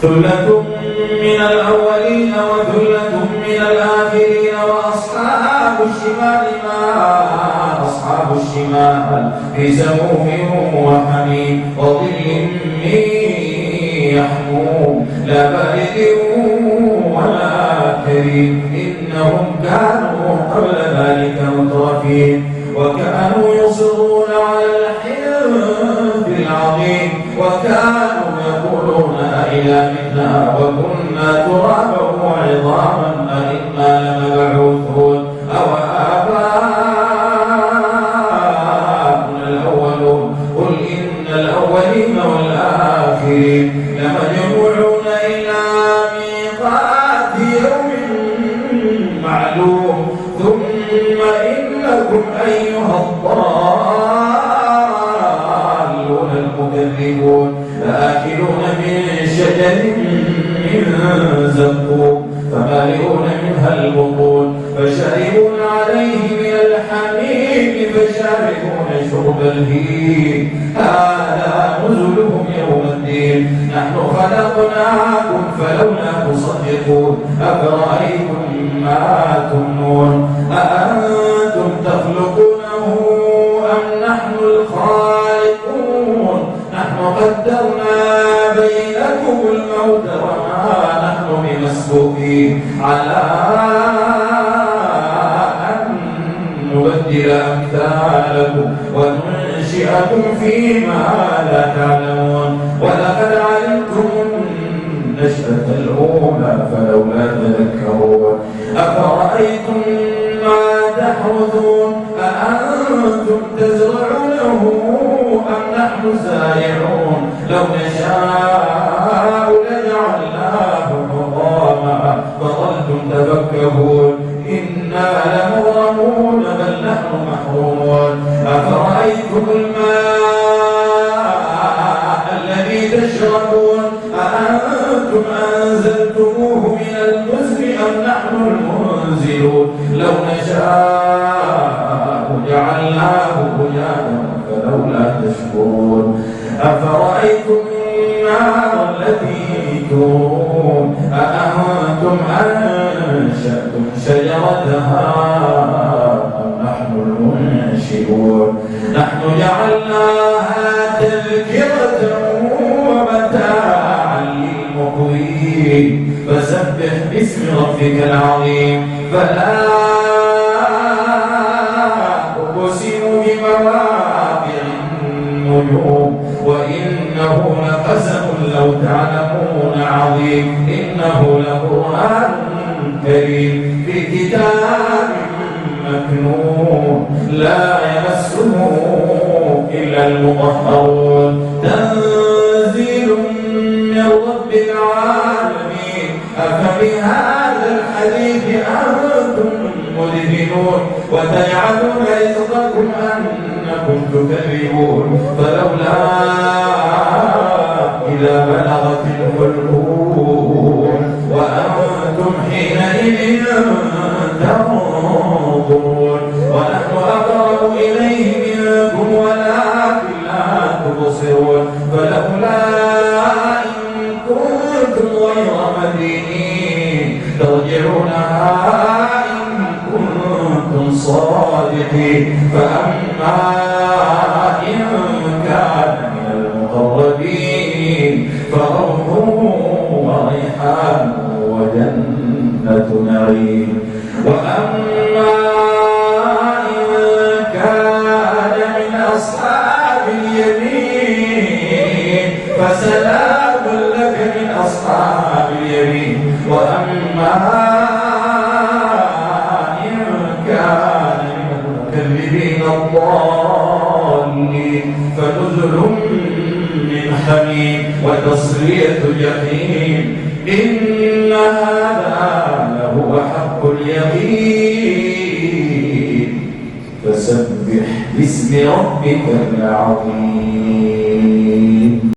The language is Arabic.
ثلة من الأولين وثلة من الآخرين وأصحاب الشمال ما أصحاب الشمال في سموم وحميم وظل من يحموم لا بارد ولا كريم إنهم كانوا قبل ذلك مترفين وكانوا يصرون على الحنث العظيم وكانوا يقولون أئذا متنا وكنا ترابا وعظاما أئنا لمبعوثون أو آباؤنا الأولون قل إن الأولين والآخرين لمجموعون إلى ميقات يوم معلوم ثم إنكم أيها الضالون المكذبون لآكلون من شجر من زقوم فمالئون منها البطون فشاربون عليه من الحميم فشاربون شرب الهيم هذا نزلهم يوم الدين نحن خلقناكم فلولا تصدقون أفرأيتم ما تمنون أأنتم تخلقونه أم نحن الخالقون نحن قدرنا بينكم الموت وما نحن بمسبوقين على أن نبدل أمثالكم وننشئكم فيما لا تعلمون ولقد علمتم النشأة الأولى فلولا تذكرون أفرأيتم ما تحرثون أأنتم تزرعونه أم نحن الزارعون لو نشاء لجعلناه حطاما فظلتم تفكهون إنا لمغرمون بل نحن محرومون أفرأيتم الماء الذي تشربون أأنتم أنزلتموه من المزن أم نحن المنزلون لو نشاء جعلناه أجاجا فلولا تشكرون أفرأيتم النار التي تورون أأنتم أنشأتم شجرتها أم نحن المنشئون نحن جعلناها تذكرة ومتاعا للمقوين فسبح باسم ربك العظيم فلا أقسم بمواقع النجوم وإنه لقسم لو تعلمون عظيم إنه لقرآن كريم في كتاب مكنون لا يمسه إلا المطهرون تنزيل من رب العالمين أفبهذا الحديث أنتم مدهنون وتجعلون رزقكم أنكم تكذبون فلولا إذا بلغت الحلقوم وأنتم حينئذ تنظرون ونحن أقرب إليه منكم ولكن لا تبصرون فلولا إن كنتم غير مدينين ترجعونها إن كنتم صادقين فأما إن كان من المقربين فروح وريحان وجنة نعيم وأما إن كان من أصحاب اليمين فسلام لك من أصحاب اليمين وأما إن كان من المكذبين الضالين فنزل من حميم وتصلية جحيم إن هذا لهو حق اليقين فسبح باسم ربك العظيم